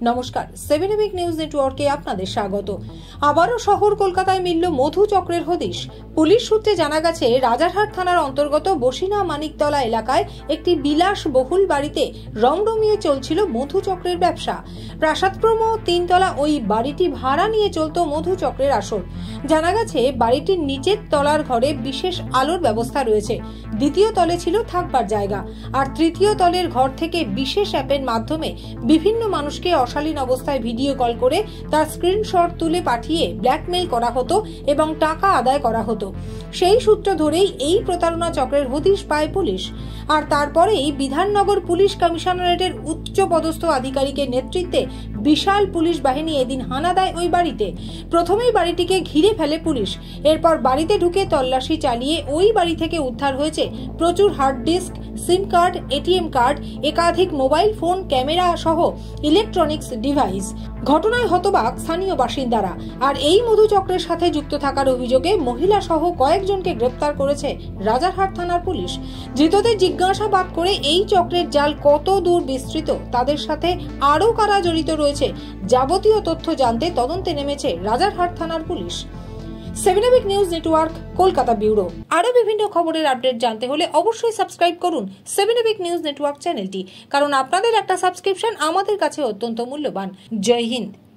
নমস্কার, 7 EPIC news নেটওয়ার্কে আপনাদের স্বাগত। আবারও শহর কলকাতায় মিলল মধু চক্রের হদিশ। পুলিশ সূত্রে জানা গেছে, রাজারহাট থানার অন্তর্গত বসিনা মানিকতলা এলাকায় একটি বিলাসবহুল বাড়িতে রমরমিয়ে চলছিল মধু চক্রের ব্যবসা। প্রাসাদপ্রম 3 তলা ওই বাড়িটি ভাড়া নিয়ে চলত মধু চক্রের আসর। জানা গেছে, বাড়িটির নিচের তলার ঘরে বিশেষ আলোর ব্যবস্থা রয়েছে, দ্বিতীয় তলে ছিল থাকবার জায়গা, আর তৃতীয় তলের ঘর থেকে বিশেষ অ্যাপের মাধ্যমে বিভিন্ন মানুষকে অশালীন অবস্থায় ভিডিও কল করে তার স্ক্রিনশট তুলে পাঠিয়ে ব্ল্যাকমেইল করা হতো এবং টাকা আদায় করা হতো। সেই সূত্র ধরেই এই প্রতারণা চক্রের হদিশ পায় পুলিশ। আর তারপরেই বিধাননগর পুলিশ কমিশনারেটের উচ্চ পদস্থ আধিকারিকের নেতৃত্বে বিশাল পুলিশ বাহিনী এদিন হানা দেয় ওই বাড়িতে। প্রথমেই বাড়িটিকে ঘিরে ফেলে পুলিশ। এরপর বাড়িতে ঢুকে তল্লাশি চালিয়ে ওই বাড়ি থেকে উদ্ধার হয়েছে প্রচুর hard disk, SIM card, ATM card, একাধিক মোবাইল ফোন, ক্যামেরা সহ ইলেকট্রনিক্স ডিভাইস। ঘটনায় হতবাক স্থানীয় বাসিন্দারা। আর এই মধু চক্রের সাথে যুক্ত থাকার অভিযোগে মহিলা সহ কয়েকজনকে গ্রেপ্তার করেছে রাজারহাট থানার পুলিশ। ধৃতদের জিজ্ঞাসাবাদ করে এই চক্রের জাল কত দূর বিস্তৃত, তাদের সাথে আরও কারা জড়িত রয়েছে, যাবতীয় তথ্য জানতে তদন্তে নেমেছে রাজারহাট থানার police. 7 EPIC news network, Kolkata bureau. আরো বিভিন্ন খবরের আপডেট জানতে হলে অবশ্যই সাবস্ক্রাইব করুন 7 এবিক নিউজ নেটওয়ার্ক চ্যানেলটি, কারণ আপনাদের একটা সাবস্ক্রিপশন আমাদের কাছে অত্যন্ত মূল্যবান। জয় হিন্দ।